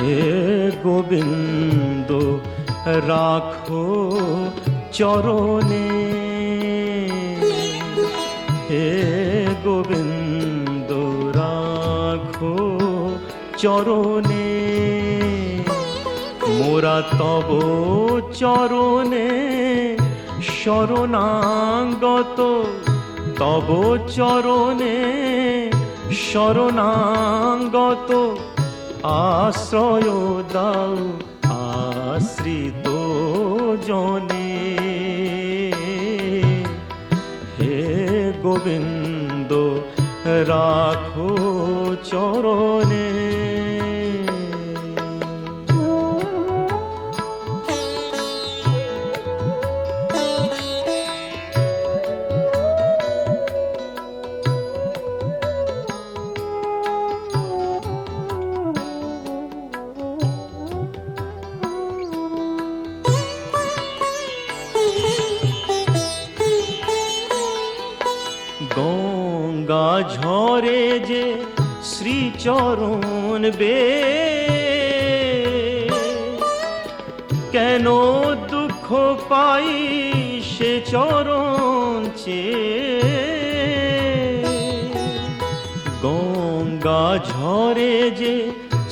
হে গোবিন্দ রাখো চরণে, হে গোবিন্দ রাখো চরণে, মোরা তব চরণে শরণাগত, তব চরণে শরণাগত, আশ্রয় দাও আশ্রিত জনে। হে গোবিন্দ রাখো চরণে। গঙ্গা ঝরে যে শ্রীচরণ বে, কেন দুঃখ পাই সে চরণ চেয়ে। গঙ্গা ঝরে যে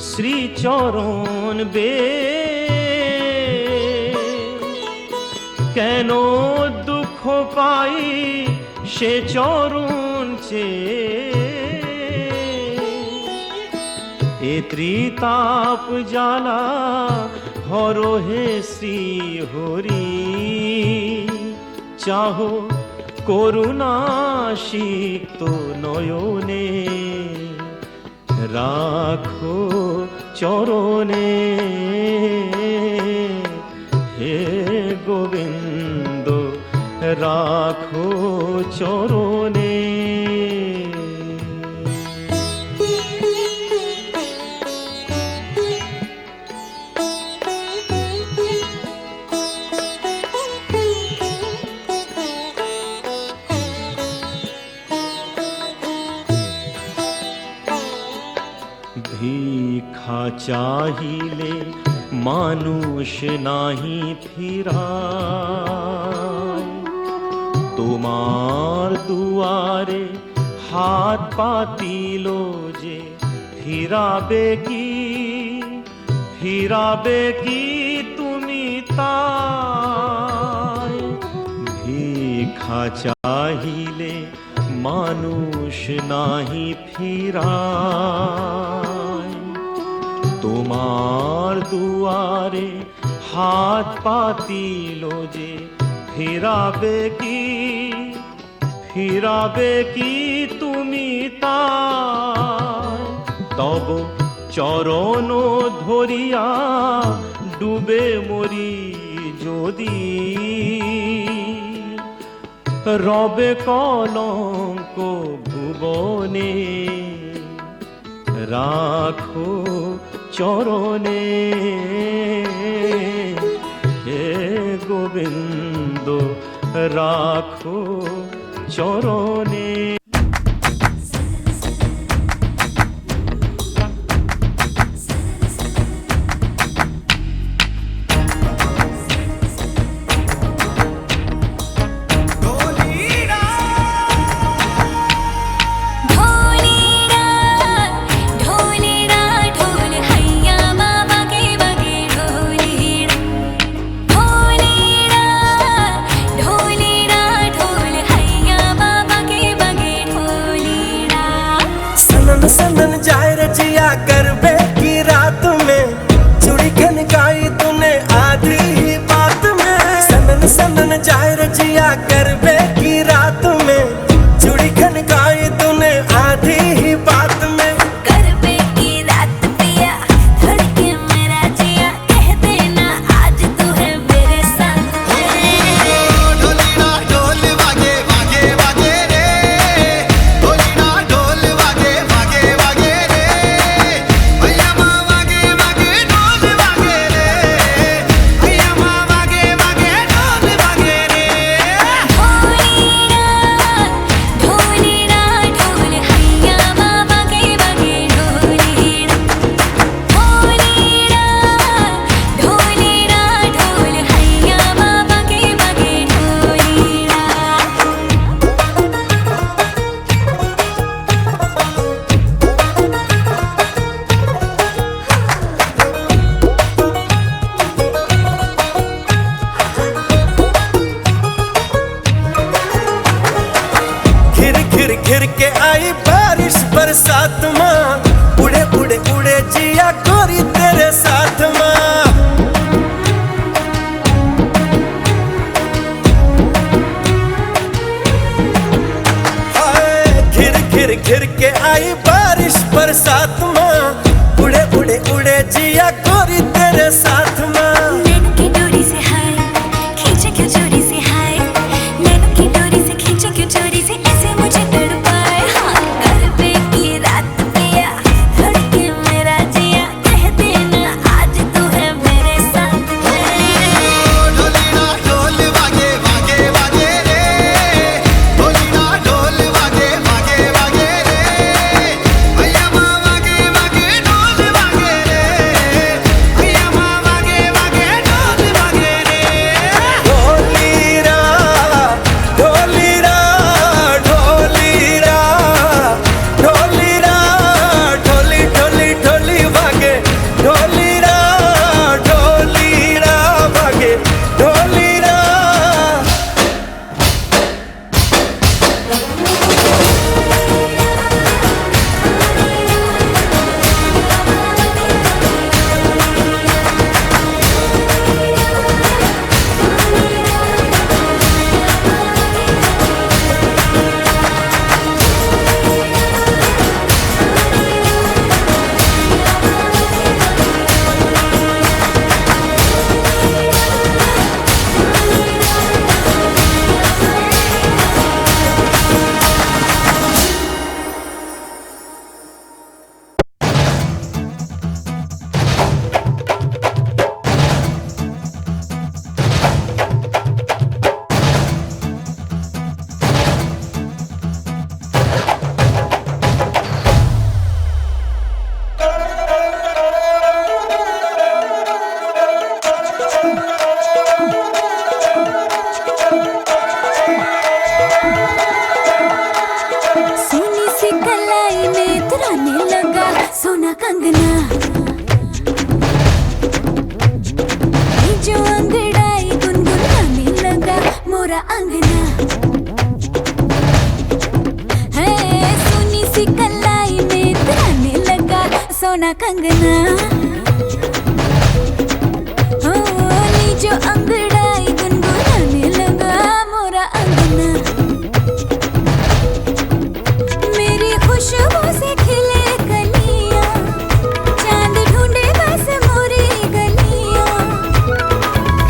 শ্রীচরণ বে, কেন দুঃখ পাই সে চরণ চেয়ে। এ ত্রিতাপ জ্বালা হর হে শ্রী হরি, চাহো করুণা সিক্ত নয়নে, রাখো চরণে। হে গোবিন্দ রাখো চরণে। ভিক্ষা চাহিলে মানুষ নাহি ফিরায়, তোমার দুয়ারে হাত পাতিল যে ফিরাবে কি, ফিরাবে কি তুমি তাই। ভিক্ষা চাহিলে মানুষ নাহি ফিরায়, তোমার দুয়ারে হাত পাতিল যে ফিরাবে কি, ফিরাবে কি তুমি তাই। তব চরণ ধরিয়া ডুবে মরি যদি, রবে কলঙ্ক ভুবনে, রাখো চরণে। হে গোবিন্দ রাখো চরণে। सनन जाए रचिया करबे की रात में, चूड़ी खनकाई तूने आधी ही बात में। सनन सनन जाए रचिया करबे की रात में, चूड़ी खनकाई तूने आधी ही बात में। करबे की रात पिया धड़के मेरा जिया, कह देना आज तू है मेरे साथ। ढोली ना ढोल वागे वागे वागे रे, ढोली ना ढोल वागे वागे वागे रे, उड़े उड़े जिया गोरी तेरे साथ में। नैनों की डोरी से हाय खींचे क्यों चोरी से हाय, नैनों की डोरी से खींचे क्यों चोरी से, ऐसे मुझे तड़पाए। हाँ गरबे की रात पिया धड़के मेरा जिया, कह देना आज तू है मेरे साथ में। ढोली ना ढोल वागे वागे वागे रे, ढोली ना ढोल वागे वागे वागे रे, भैया माँ वागे वागे ढोल वागे रे, भैया माँ वागे वागे ढोल वागे रे। ढोलीरा ढोलीरा ढोलीरा ढोलीरा ढोली ढोली ढोली भागे ढोलीरा ढोलीरा भागे ढोलीरा। सोनी सी कलाई में तुराने लगा सोना कंगना, ये जो अंगड़ाई गुनगुनाने लगा मोरा अंगना। है सोनी सी कलाई में तुराने लगा सोना कंगना, ओ ये जो अंगड़ाई गुनगुनाने लगा मोरा अंगना। मेरी खुशबू से खिले कलियां, चांद ढूंढे बस मोरी गलियां।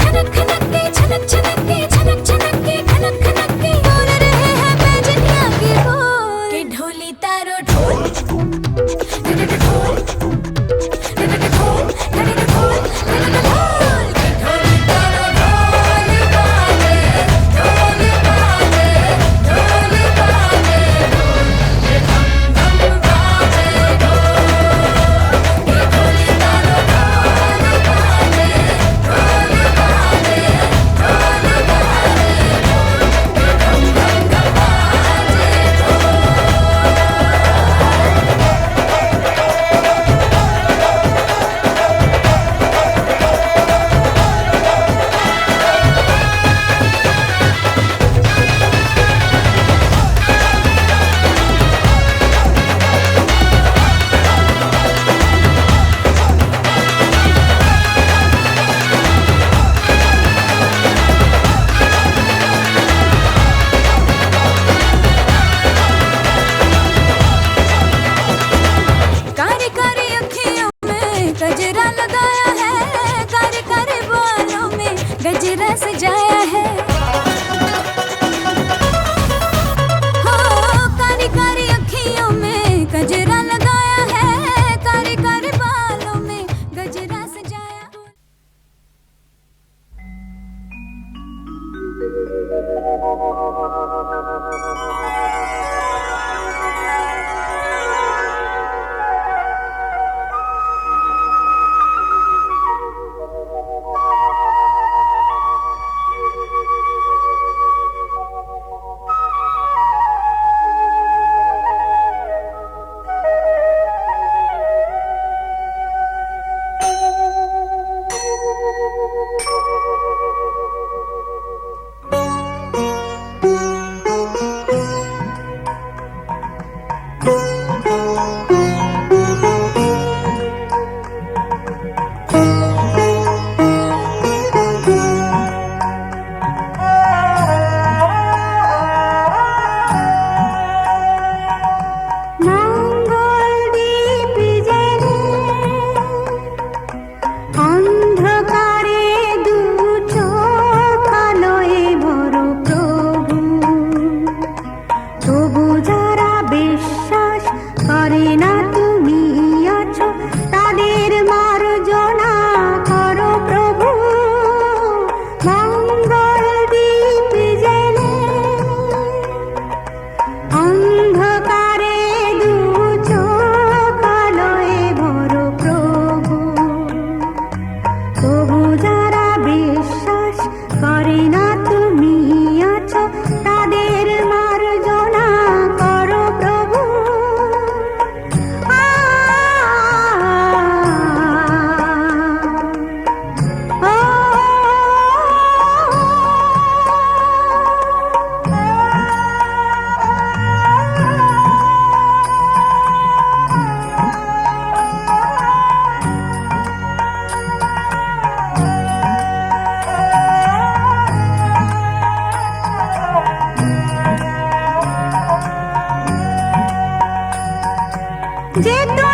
खनक खनक के छनक छनक के छनक छनक के खनक खनक के बोल रहे हैं पैजनिया के बोल, के ढोली तारो ढोल ढोल ढोल ढोल ढोल ढोल ढोल, के ढोली तारो ढोल।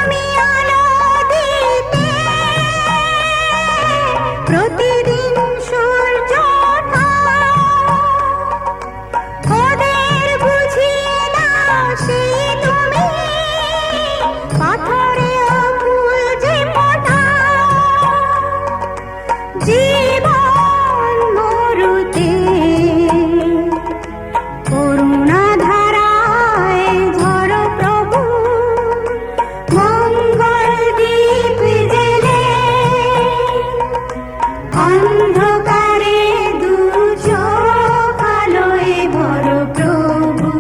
তুমি আলো দিতে প্রতিদিন সূর্য ওঠা ওদের বুঝিয়ে দাও সেই তুমি পাথরেও ফুল যে ফোটাও জীবন মরুতে করুণা ধারায় ঝরো প্রভু মঙ্গল দীপ জেলে অন্ধকারে দু চোখ আলোয় ভরো প্রভু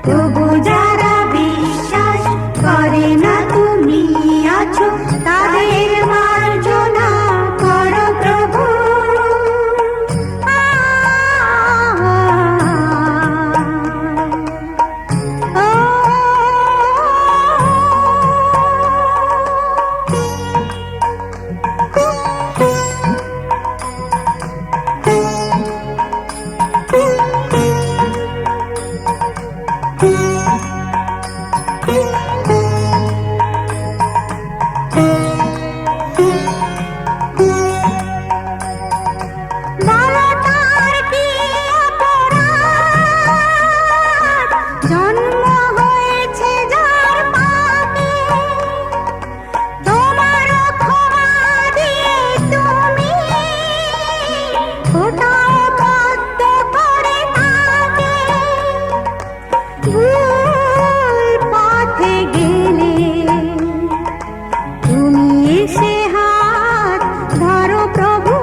তবু যারা বিশ্বাস করে না তুমি আছো তাদের মার্জনা করো প্রভু বালতার কি অপরাধ জন্ম হয়েছে যার পাপে তোমার ক্ষমা দিয়ে তুমি ওটাও বদ্ধ করে তাকে ভুল পথে গেলে তুমি এসে হাত ধরো প্রভু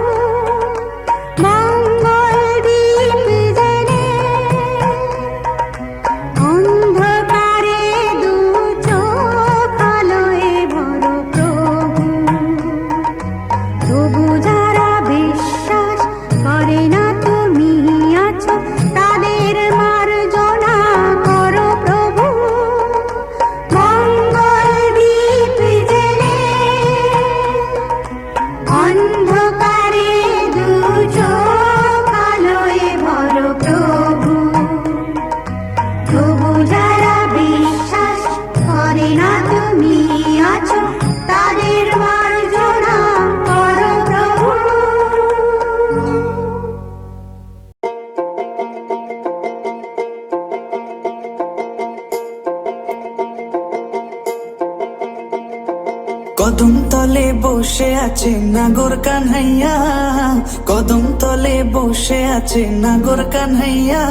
মঙ্গল দীপ জেলে অন্ধকারে দু চোখ আলোয় ভরো প্রভু তবু যারা বিশ্বাস করে না তুমি আছো তাদের মার্জনা করো প্রভু মঙ্গল দীপ জেলে অন্ধকারে দু চোখ আলোয় ভরো প্রভু তবু যারা বিশ্বাস করে না তুমি আছো তাদের মার্জনা করো প্রভু কদম তলে বসে আছে নাগর কানহাইয়া কদম তলে বসে আছে নাগর কানহাইয়া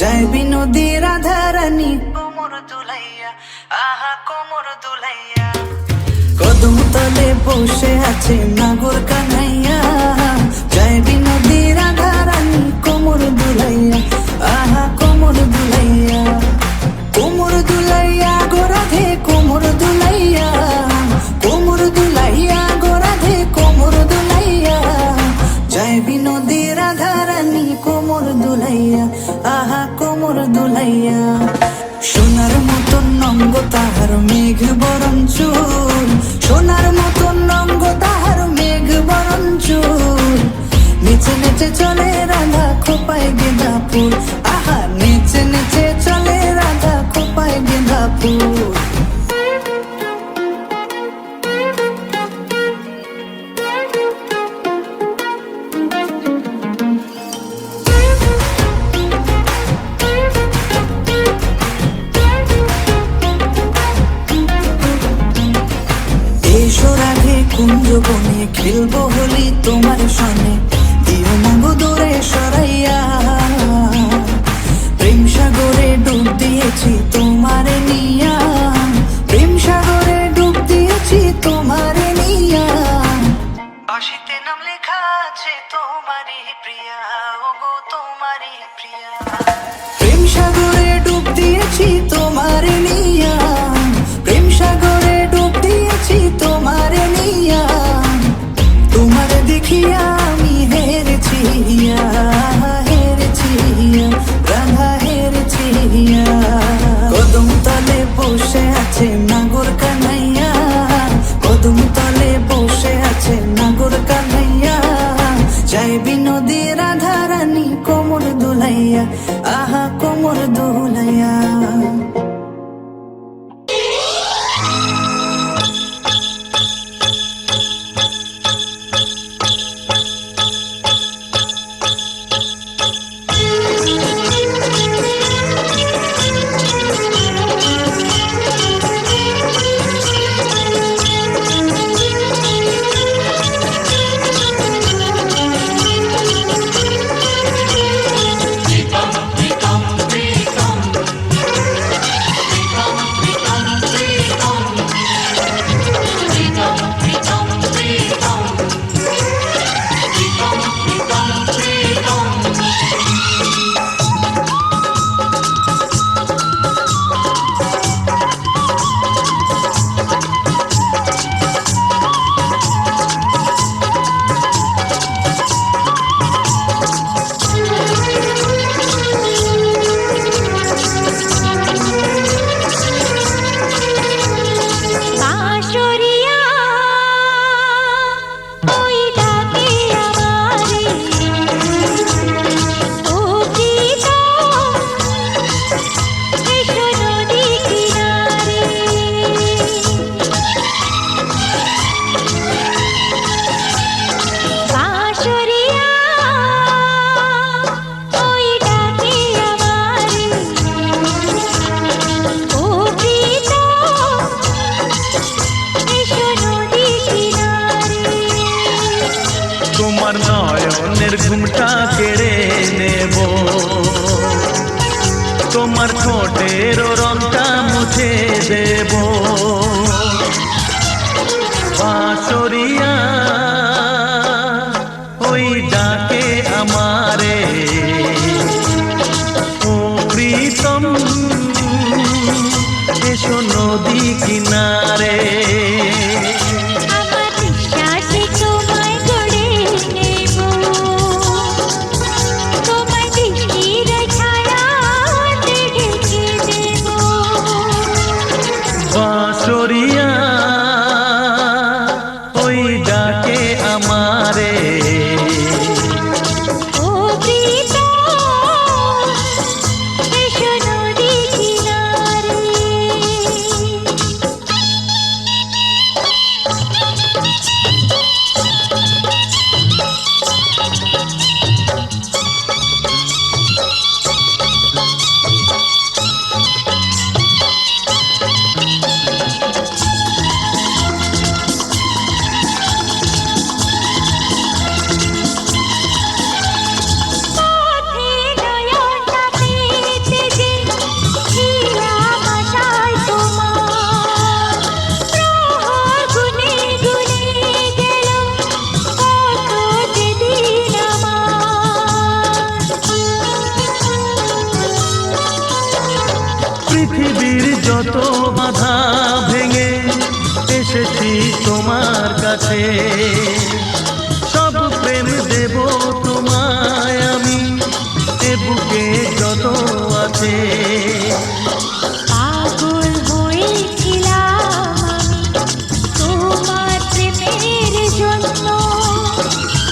যায় বিনোদী রাধা রানী কোমর দুলাইয়া আহা কোমর দুলাইয়া কদম তলে বসে আছে নাগর কানহাইয়া যায় বিনোদী রাধা রানী কোমর দুলাইয়া আহা কোমর দুলাইয়া কোমর দুলাইয়া গো রাধে কোমর দুলাইয়া কোমর দুলাইয়া গো রাধে কোমর দুলাইয়া যায় বিনোদী রাধা রানী কোমর দুলাইয়া আহা কোমর দুলাইয়া সোনার মতন নঙ্গ তাহার মেঘ বরণ চুল সোনার মতন নঙ্গ তাহার মেঘ বরণ চুল নেচে নেচে চলে রাধা খোপায় গেঁদা ফুল আহা নেচে নেচে চলে রাধা খোপায় গেঁদা ফুল এসো রাধে কুঞ্জ বনে খেলবো হোলি তোমার সনে দিও না গো দূরে সরাইয়া প্রেম সাগরে ডুব দিয়েছি তোমারে নিয়া প্রেম সাগরে ডুব দিয়েছি তোমারে নিয়া বাঁশিতে নাম লেখা আছে তোমারই প্রিয়া ও গো তোমারই প্রিয়া প্রেম সাগরে ডুব দিয়েছি তোমারে নিয়া প্রেম সাগরে ডুব দিয়েছি তোমারে নিয়া তোমার দেখিয়া আমি হেরেছি হেরেছি রাধা হেরেছি কদম তলে বসে নয়নের ঘুমটা কেড়ে নেব, তোমার ঠোঁটের রংটা মুছে দেব। বাঁশরিয়া ওই ডাকে আমারে, ও প্রীতম এসো নদী কিনারে। আমার বিশ্বাসে তোমায় গড়ে নেব, তোমার দৃষ্টির ছায়াতে ঢেকে দেব। বাঁশরিয়া ওই ডাকে আমারে, ও প্রীতম এসো নদী কিনারে। পথে নয়নটা পেতে যে ছিলাম আশায় তোমার, প্রহর গুনে গুনে গেল কত যে দিন আমার। পৃথিবীর যত বাধা ভেঙে এসেছি তোমার কাছে, সব প্রেম দেব তোমায় আমি, এ বুকে যত আছে। পাগল হয়েছিলাম আমি তোমার প্রেমের জন্য,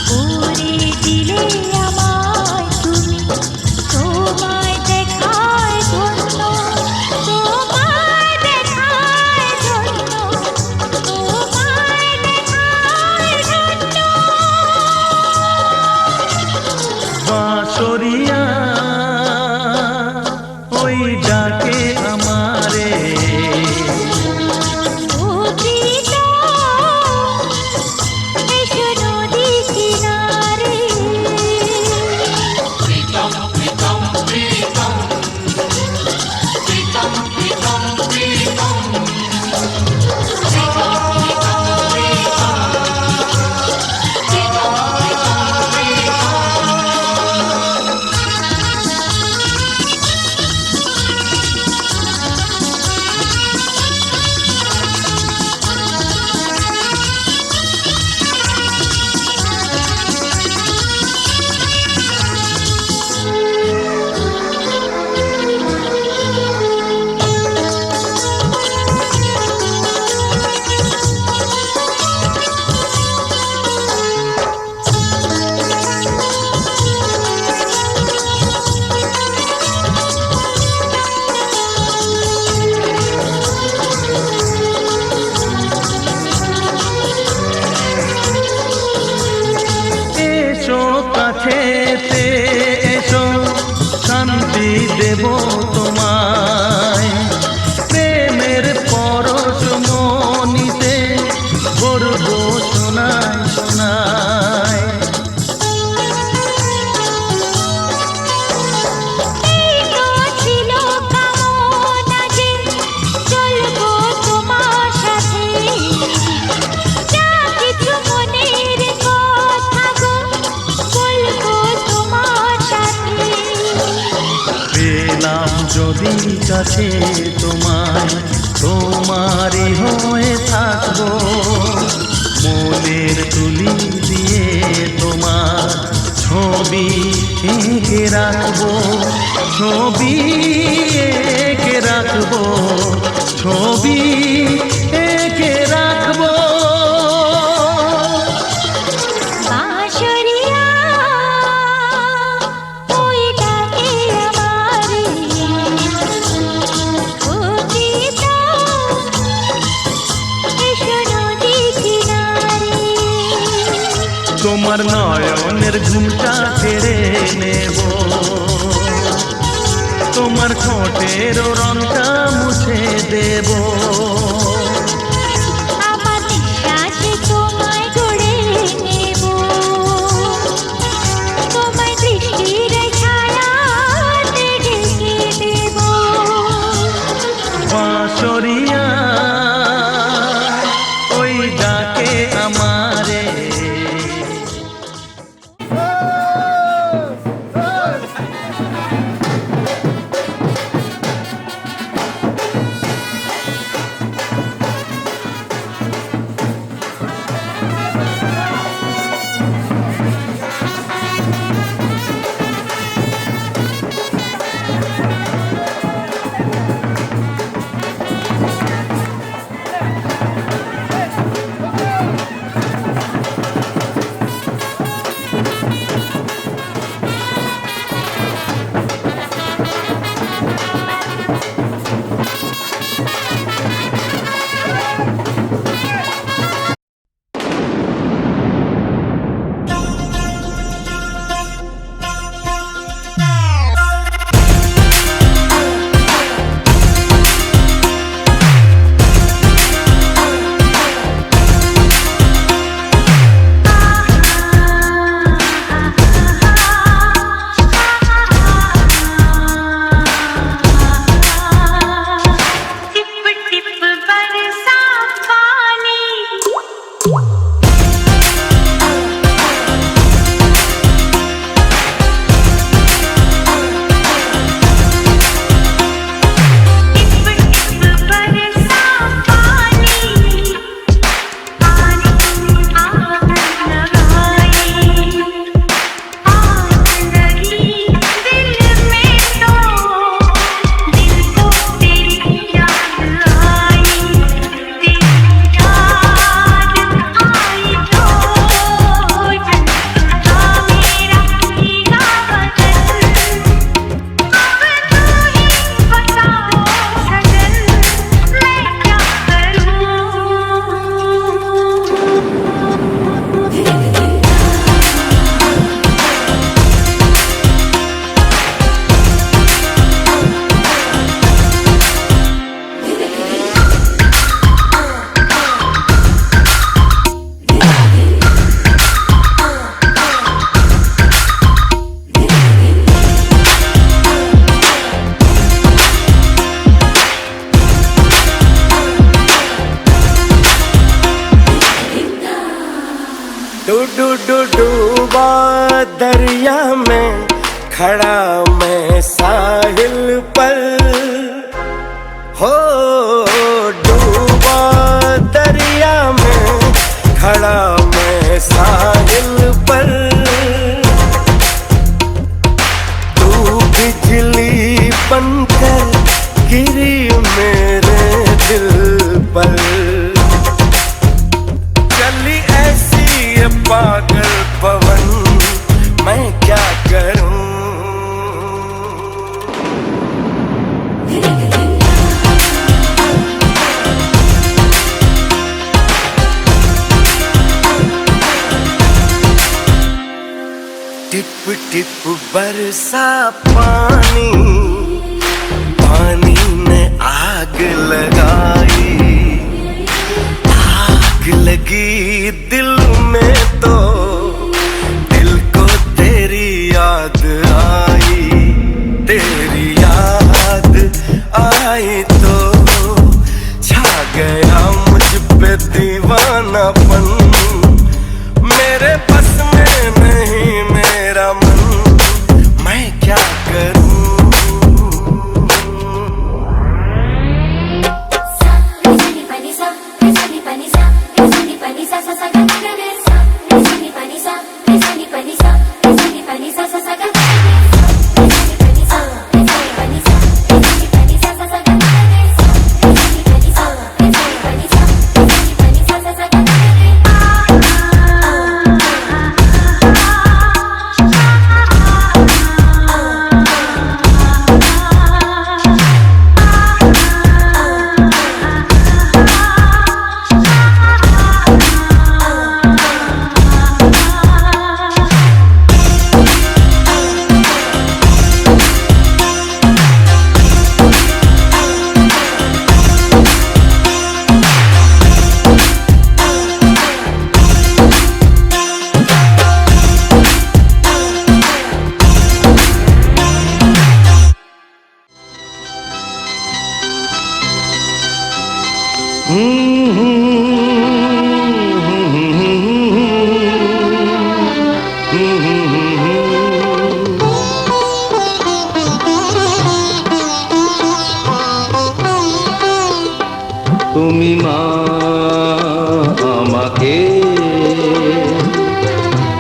করে দিলে আমায় তুমি তোমায় দেখার জন্য, তোমায় দেখার জন্য, তোমায় দেখার জন্য। বাঁশরিয়া ওই ডাকে আমারে, ও প্রীতম এসো নদী কিনারে। এসো কাছেতে এসো, শান্তি দেব তোমায়, প্রেমের পরশ মনিতে ভরব সোনায় সোনায়। এই তো ছিল কামনা যে চলবো তোমার সাথে, যা কিছু মনের কথা গো বলবো তোমার সাথে। পেলাম যদি কাছে তোমায়, তোমারই হয়ে থাকবো, মনের তুলি দিয়ে তোমার ছবি এঁকে রাখবো, ছবি এঁকে রাখবো, ছবি এঁকে রাখবো। বাঁশরিয়া ওই ডাকে আমারে, ও প্রীতম এসো নদী কিনারে। তোমার নয়নের ঘুমটা কেড়ে নেব, তোমার ঠোঁটের রংটা মুছে দেব। আমার বিশ্বাসে তোমায় গড়ে নেব, डूबा दरिया में खड़ा मैं साहिल पर हो, डूबा दरिया में खड़ा मैं साहिल पर। तू बिजली बनकर गिरी मेरे दिल पर, चली ऐसी ये पागल पवन मैं क्या करूं। टिप टिप बरसा पानी, पानी ने आग लगाई, आग लगी दिल में तो दिल को तेरी याद आई, तेरी याद आई तो छा गया मुझ पे दीवानापन। मेरे बस में नहीं मेरा मन, मैं क्या करूं। তুমি মা আমাকে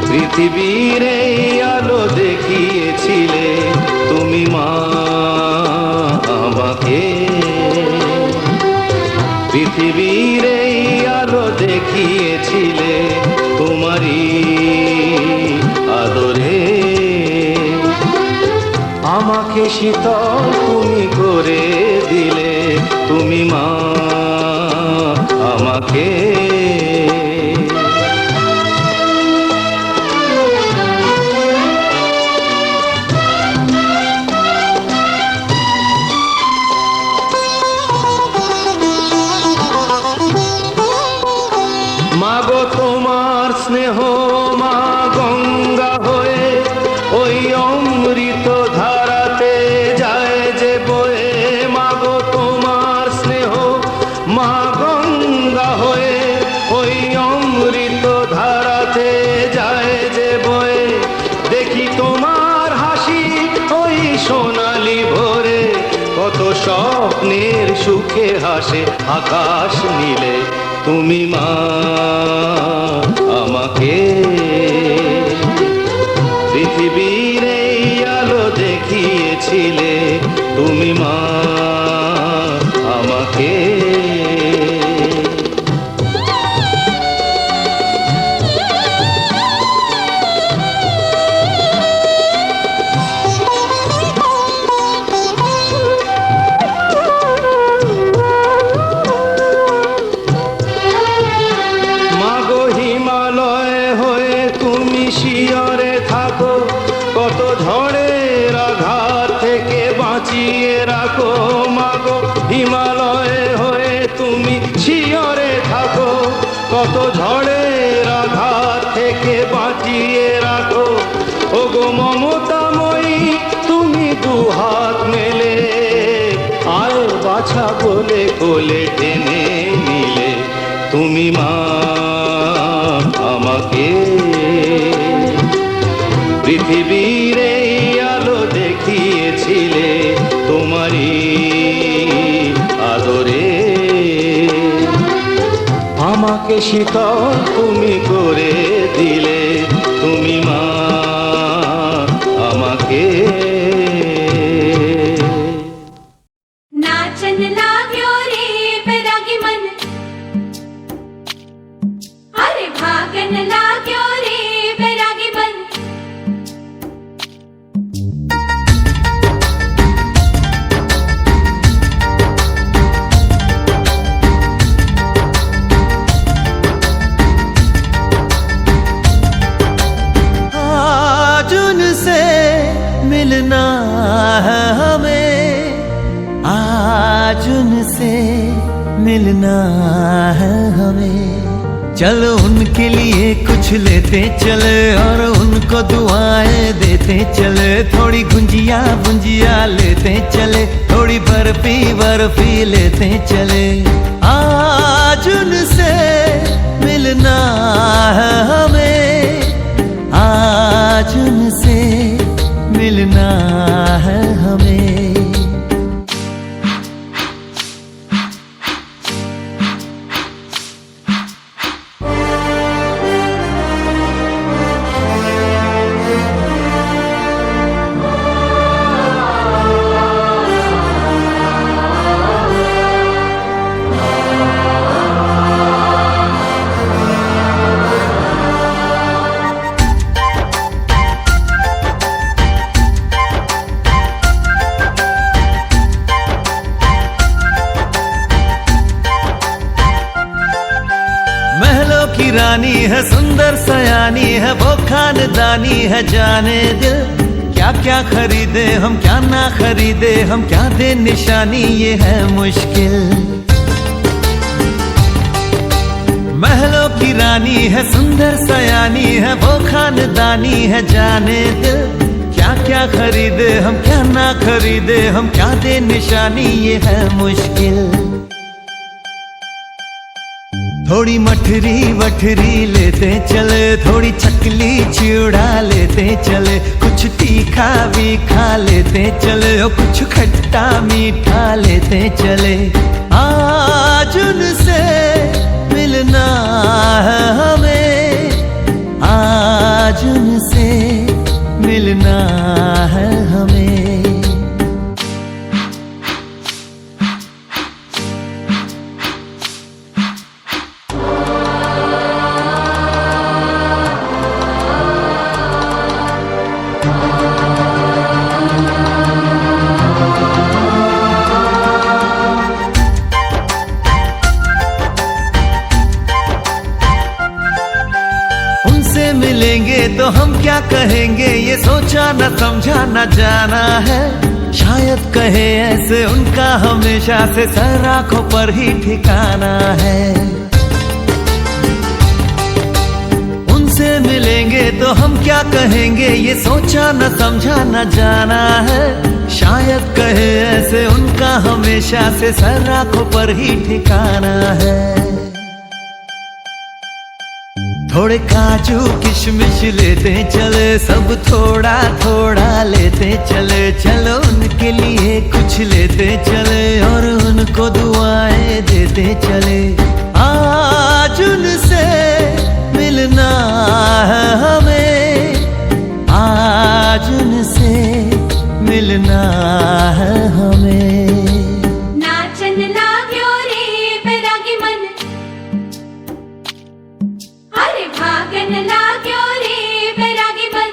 পৃথিবীর এই আলো দেখিয়েছিলে, তুমি মা আমাকে পৃথিবীর এই আলো দেখিয়েছিলে, তোমারই আদরে আমাকে শীতল তুমি করে দিলে, তুমি মা আমাকে। মাগো তোমার স্নেহ মা গঙ্গা হয়ে ওই অমৃত ধারাতে যায় যে বয়ে, মাগো তোমার স্নেহ মা গঙ্গা হয়ে ওই অমৃত ধারাতে যায় যে বয়ে, দেখি তোমার হাসি ওই সোনালি ভোরে, কত স্বপ্নের সুখে হাসে আকাশ নীলে, তুমি মা আমাকে পৃথিবীর এই আলো দেখিয়েছিলে, তুমি মা আমাকে। শিয়রে থাকো কত ঝড়ের আঘাত থেকে বাঁচিয়ে রাখো, মাগো হিমালয়ে হয়ে তুমি শিয়রে থাকো কত ঝড়ের আঘাত থেকে বাঁচিয়ে রাখো, ওগো মমতাময়ী তুমি দুহাত মেলে আয় বাছা বলে কোলে টেনে নিলে, তুমি মা আমাকে। পৃথিবীর এই আলো দেখিয়েছিলে তোমারই আদরে আমাকে শীতল তুমি করে দিলে তুমি মা আমাকে नाचन लाग्यो रे बैरागी मन अरे भागन लाग्यो रे बैरागी मन आज उनसे मिलना है हमें, आज उनसे मिलना है हमें। चलो उनके लिए कुछ लेते चले और उनको दुआएं देते चले। थोड़ी गुंजिया बुंजिया लेते चले, थोड़ी बर्फी बर्फी लेते चले। आज उनसे मिलना है हमें, आज उनसे मिलना है हमें। महलों की रानी है, सुंदर सयानी है, वो खानदानी है जाने दिल। क्या क्या खरीदे हम, क्या ना खरीदे हम, क्या दे निशानी ये है मुश्किल। महलों की रानी है, सुंदर सयानी है, वो खानदानी है जाने दिल। क्या क्या खरीदे हम, क्या ना खरीदे हम, क्या दे निशानी ये है मुश्किल। थोड़ी मठरी वठरी लेते चले, थोड़ी चकली चिड़ा लेते चले। कुछ तीखा भी खा लेते चले और कुछ खट्टा मीठा लेते चले। आज उनसे मिलना है हमें, आज उनसे मिलना है हमें। उनसे मिलेंगे तो हम क्या कहेंगे, ये सोचा न समझा न जाना है। शायद कहे ऐसे उनका हमेशा से सर आंखों पर ही ठिकाना है। उनसे मिलेंगे तो हम क्या कहेंगे, ये सोचा न समझा न जाना है। शायद कहे ऐसे उनका हमेशा से सर आंखों पर ही ठिकाना है। थोड़े काजू किशमिश लेते चले, सब थोड़ा थोड़ा लेते चले। चलो उनके लिए कुछ लेते चले और उनको दुआएं देते चले। आज उनसे मिलना है हमें, आज उनसे मिलना है हमें। नाचन लाग्यो रे बैरागी मन अरे भागन लाग्यो रे बैरागी मन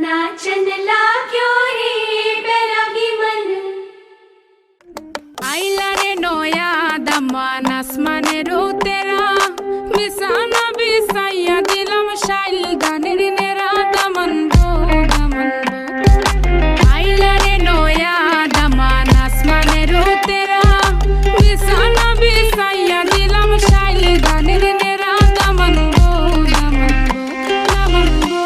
नाचन लाग्यो रे बैरागी मन आइला रे नया दमान आसमाने रो तेरा बिसाना बिसाइया दिलम शाइल गाনের নেরা দমন গো দমন গো आइला रे नया दमान आसमाने रो तेरा बिसाना बिसाइया दिलम शाइल गाনের নেরা দমন গো দমন গো দমন গো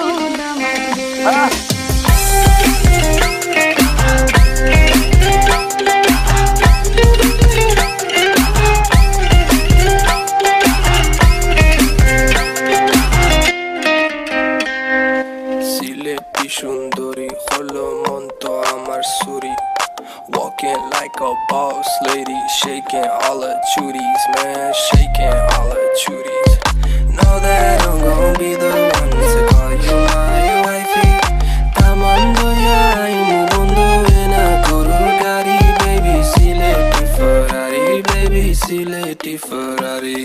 her chuties, man, shaking all her chuties. Know that I'm gon' be the one to call you my wifey. Tamando ya imu bondo ena koro gari, baby, sileti Ferrari, baby, sileti Ferrari.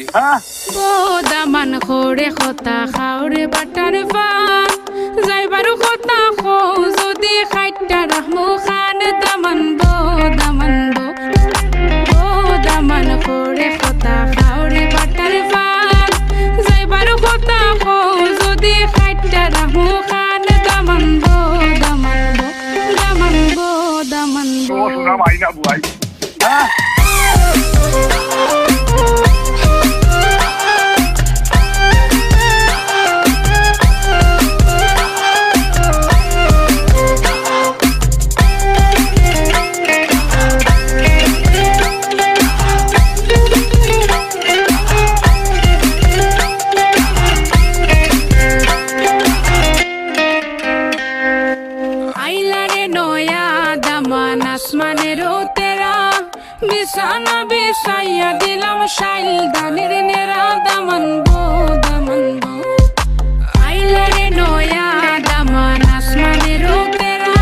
O Daman খোরে খতা খাওরে butter fun যাইবারু খতা খো যদি খাইটা রাহমু খান দামান বো ও দামান খোরে খতা খাওরে butter fun যাইবারু খতা খো যদি খাইটা রাহমু খান দামান বো শোনা ভাই না বুয়াই আইলারে নয়া দামান আসমানের তেরা বিছানা বিছাইয়া দিলাম শাইল দানের নেরা দামান বো আইলারে নয়া দামান আসমানের তেরা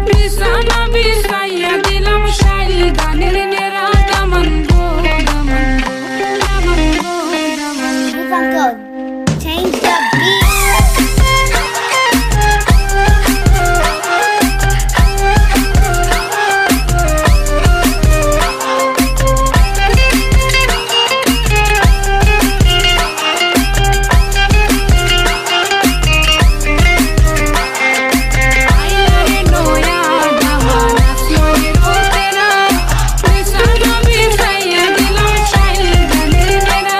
বিছানা বিছাইয়া দিলাম শাইল দানের নেরা দামান বো Uncle, change the beat. আইলারে নয়া দামান আসমানের তেরা বিছানা বিছাইয়া দিলাম শাইল দানের নেরা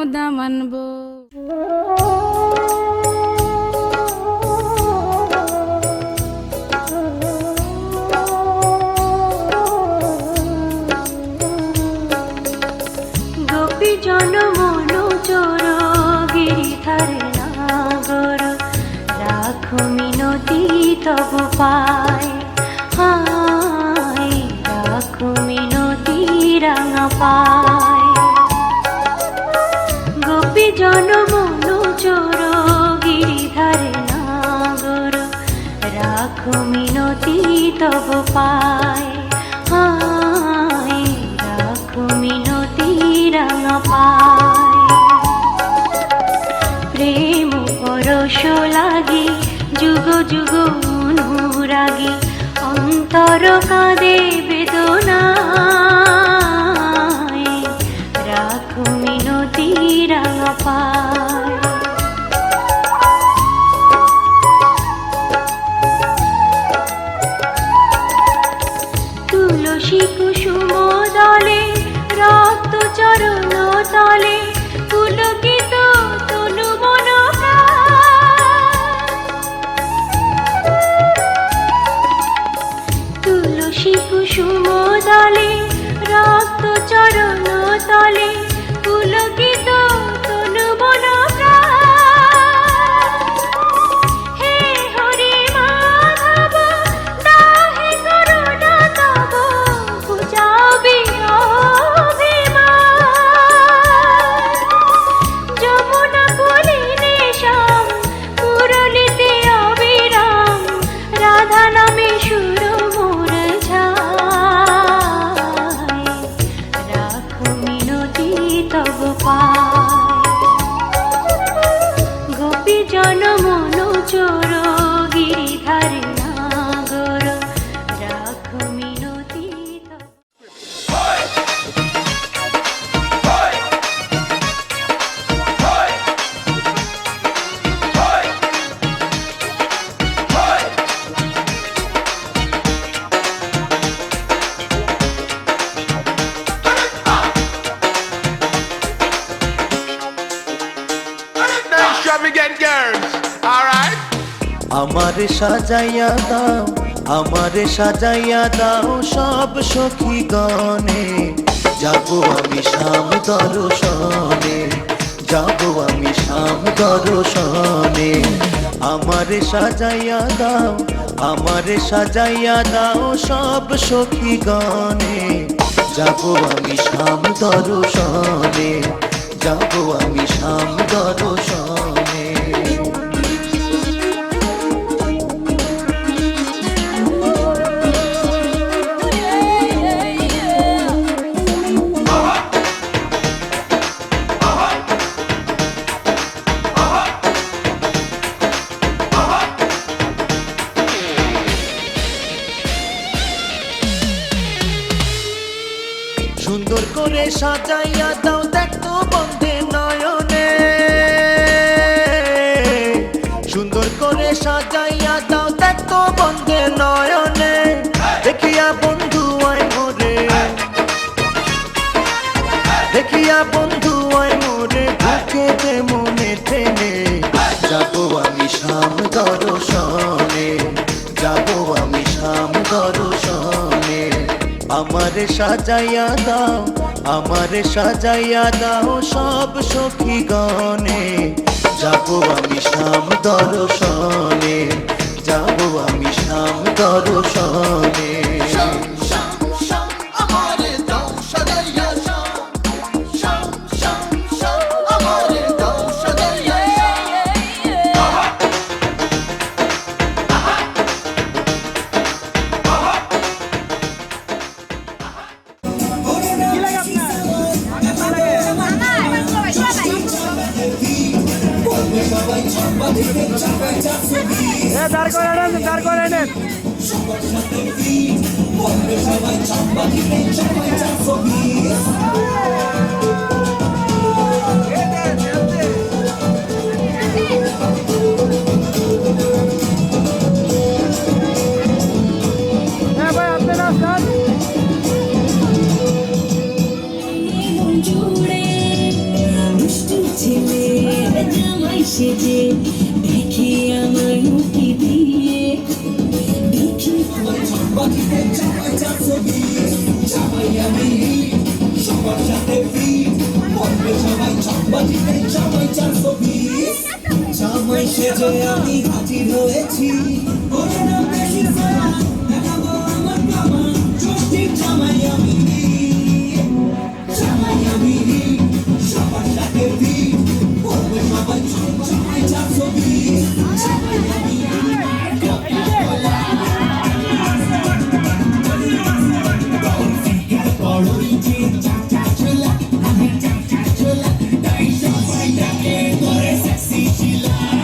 দামান বো গোপী জন মনু চোর গিরিধারে নাগর রাখো মিনতি তবু পায় হায় রাখো মিনতি রাঙা পায় গোপী জন মনু চোর গিরিধারে নাগর রাখো মিনতি তবু পায় হায় রাখো মিনতি রাঙা পায় প্রেম পরশ লাগি যুগ যুগ অনুরাগী অন্তর কাঁদে বেদনায় রাখো মিনতি রাঙা পায় তুলসী কুসুম দলে রক্ত চরণ তলে পুলকিত তনু মন তুলসী কুসুম দলে রক্ত চরণ তলে পুলকিত তনু মন হে হরি মাধব দাহে করুণা তব বুঝাবি যমুনা কুলিনে শ্যাম মুরলিতে অবিরাম রাধা নামে সুর মোর ঝায় রাখো মিনতি তব পায় গোপী জন মনু চোর গিরিধারে নাগর রাখো মিনতি তব extravagant girls, all right? আমারে সাজাইয়া দাও, আমারে সাজাইয়া দাও সব সখী গণে, যাবো আমি শাম দর্শনে, যাবো আমি শাম দর্শনে। আমারে সাজাইয়া দাও, আমারে সাজাইয়া দাও সব সখী গণে যাব আমি শাম দর্শনে যাব আমি শাম দর্শনে সুন্দর করে সাজাইয়া দাও দেখতো বন্ধে নয়নে সুন্দর করে সাজাইয়া দাও দেখতো বন্ধে নয়নে দেখিয়া বন্ধু আয় মোরে দেখিয়া বন্ধু আয় মোরে বুকেতে মনে টেনে যাবো আমি শাম দর্শনে যাবো আমি শাম দর্শনে আমারে সাজাইয়া দাও সব সখী গণে যাবো আমি শাম দর্শনে যাবো আমি শাম দর্শনে সেজে দেখি আমায় উকি দিয়ে দেখি জামাই সেজে আমি হাজির হয়েছি জামাই আমি সবার সাথে সবাই জামাই 420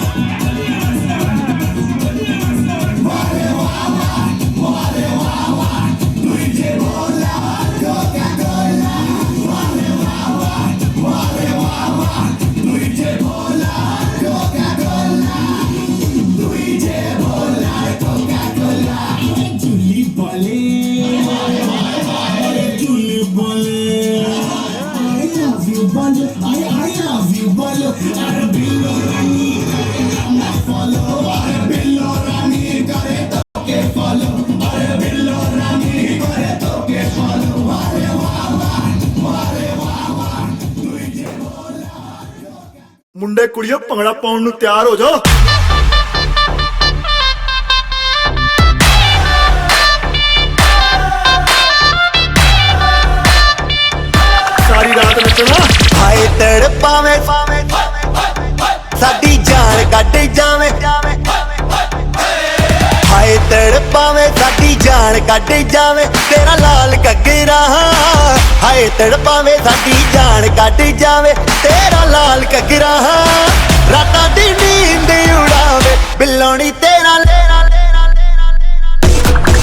ਮੁੰਡੇ ਕੁੜੀਓ ਭੰਗੜਾ ਪਾਉਣ ਨੂੰ ਤਿਆਰ ਹੋ ਜਾਓ ਸਾਰੀ ਰਾਤ ਨੱਚਣਾ ਹਾਏ ਤੜਪਾਵੇਂ ਸਾਡੀ ਜਾਨ ਕੱਢ ਜਾਵੇਂ ਹਾਏ ਤੜਪਾਵੇਂ ਸਾਡੀ ਜਾਨ ਕੱਢ ਜਾਵੇਂ ਤੇਰਾ ਲਾਲ ਘੱਗਰਾ ਹਾਏ ਤੜਪਾਵੇਂ ਸਾਡੀ ਜਾਨ ਕੱਢ ਜਾਵੇਂ ਤੇਰਾ ਲਾਲ ਘੱਗਰਾ ਰਾਤਾਂ ਦੀ ਨੀਂਦ ਉਡਾਵੇ ਬਿੱਲੋਣੀ ਤੇਰਾ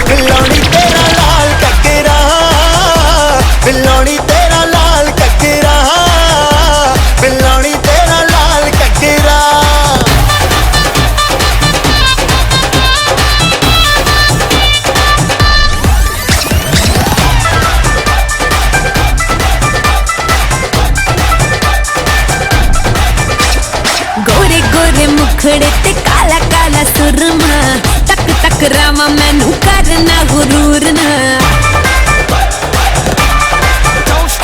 ਬਿੱਲੋਣੀ ਤੇਰਾ ਲਾਲ ਘੱਗਰਾ ਬਿੱਲੋਣੀ ਤੇਰਾ ਲਾਲ ਘੱਗਰਾ ਬਿੱਲੋਣੀ ਤੇਰਾ ਲਾਲ ਘੱਗਰਾ मुखड़े ते काला काला सुरमा तक तक रामा मैनू करना गुरूर ना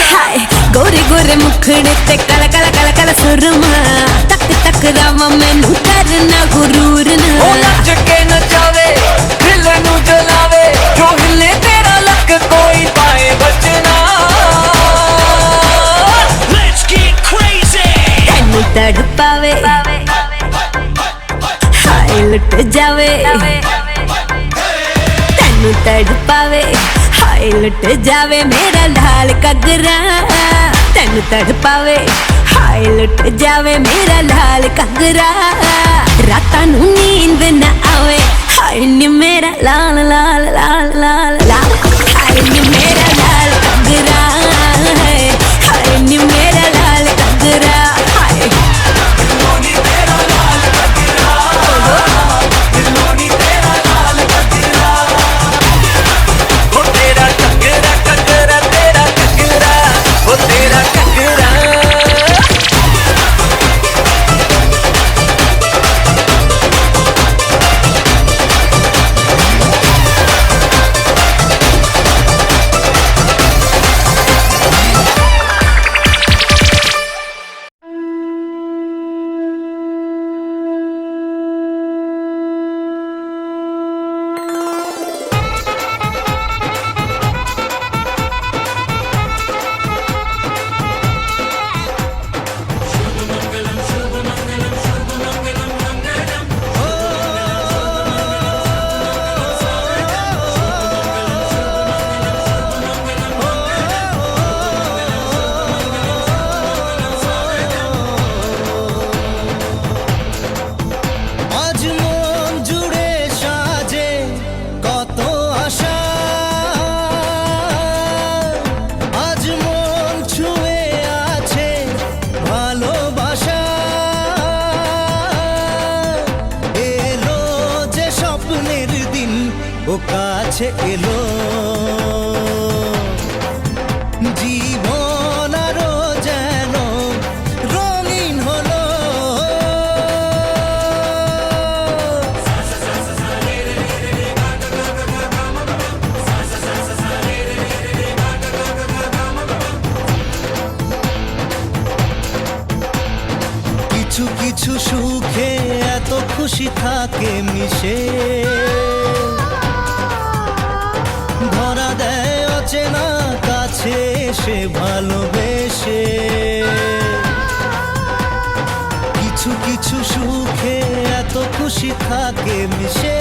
हाय गोरे गोरे मुखड़े ते काला काला काला काला सुरमा तक तक रामा मैनू करना गुरूर ना नच के नचावे तड़पावे हाय लुट जावे तेनू तड़पावे हाय लुट जावे मेरा लाल कगरा तेनू तड़पावे हाय लुट जावे मेरा लाल कगरा रातां नू नींद न आवे हाय नी मेरा लाल लाल लाल लाल लाल हाय नी मेरा लाल कगरा हाय नी मेरा लाल कगरा हाय दिलोनी तेरा लाल कगरा दिलोनी तेरा लाल कगरा ओ तेरा कगरा कगरा तेरा कगरा ओ तेरा कगरा আজ মন জুড়ে সাজে কত আশা আজ মন ছুঁয়ে আছে ভালোবাসা এলো যে স্বপ্নের দিন ও কাছে এলো জীবন আরো যেন রঙিন হলো কিছু কিছু সুখে এত খুশি থাকে মিশে ধরা দেয় অচেনা কাছে এসে ভালোবেসে কিছু কিছু সুখে এত খুশি থাকে মিশে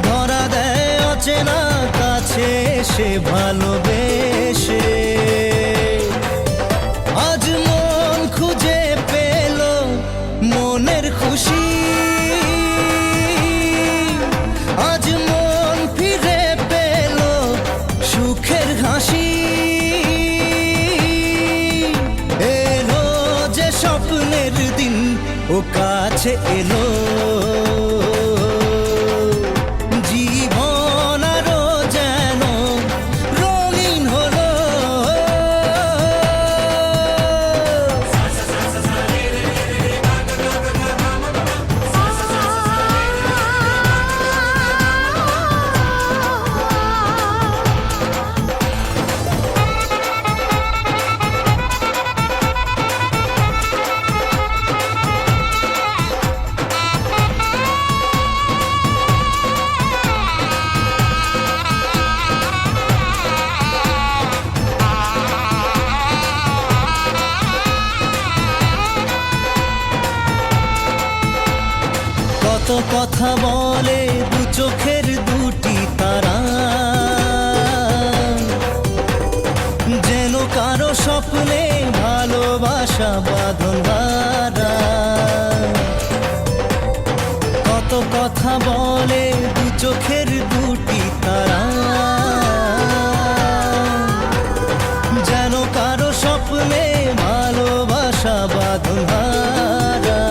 ধরা দেয় অচেনা কাছে এসে ভালোবেসে আজ মন খুঁজে পেল মনের খুশি আজ মন ফিরে পেল সুখের হাসি এলো যে স্বপ্নের দিন ও কাছে এলো জীবন আরো যেন রঙিন হলো কত কথা বলে দু চোখের দুটি তারা যেন কারো স্বপ্নে ভালোবাসা বাঁধন হারা কত কথা বলে দু চোখের দুটি তারা যেন কারো স্বপ্নে ভালোবাসা বাঁধন হারা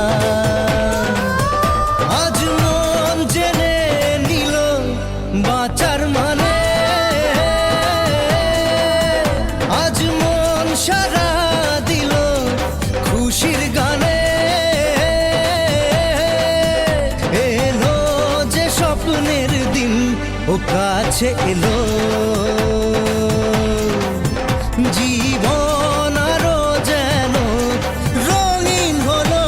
আজ মন জেনে নিল বাঁচার মানে আজ মন সারা দিল খুশির গানে এলো যে স্বপ্নের দিন ও কাছে এলো জীবন আরো যেন রঙিন হলো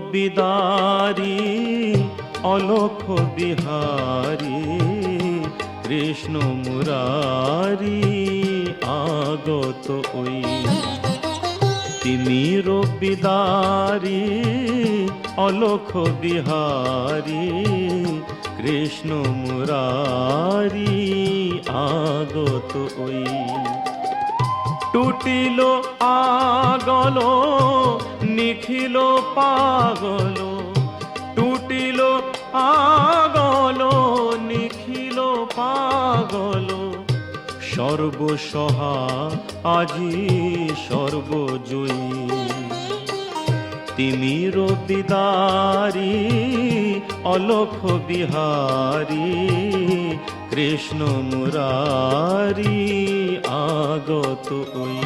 রবিদারি অলক্ষ বিহারী কৃষ্ণ মুরারি আগত ওই তিনি রবিদারি অলক্ষ বিহারী কৃষ্ণ মুরারি আগত ওই টুটিল আগল নিখিল পাগল টুটিল আগল নিখিল পাগল সর্বসহা আজি সর্বজয়ী তিনি রবিদারি অলক্ষ বিহারী কৃষ্ণ মুরারি আগত ওই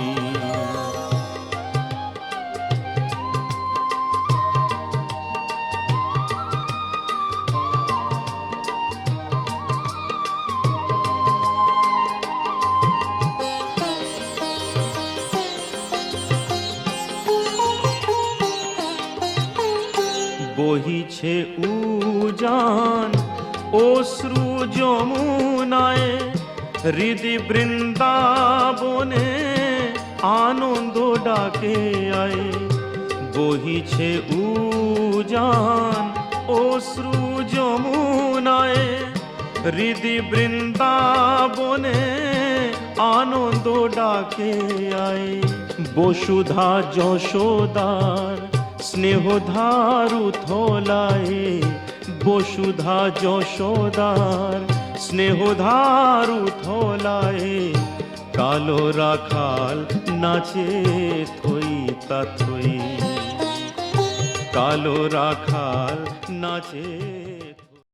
বহিছে উজান অশ্রু যমুনায় হৃদি বৃন্দাবনে আনন্দ ডাকে আয় বহিছে উজান অশ্রু যমুনায় হৃদি বৃন্দাবনে আনন্দ ডাকে আয় বসুধা যশোদার স্নেহধারু থলায় বসুধা যশোদার স্নেহধারু থলায় কালো রাখাল নাচে থই তা থই কালো রাখাল নাচে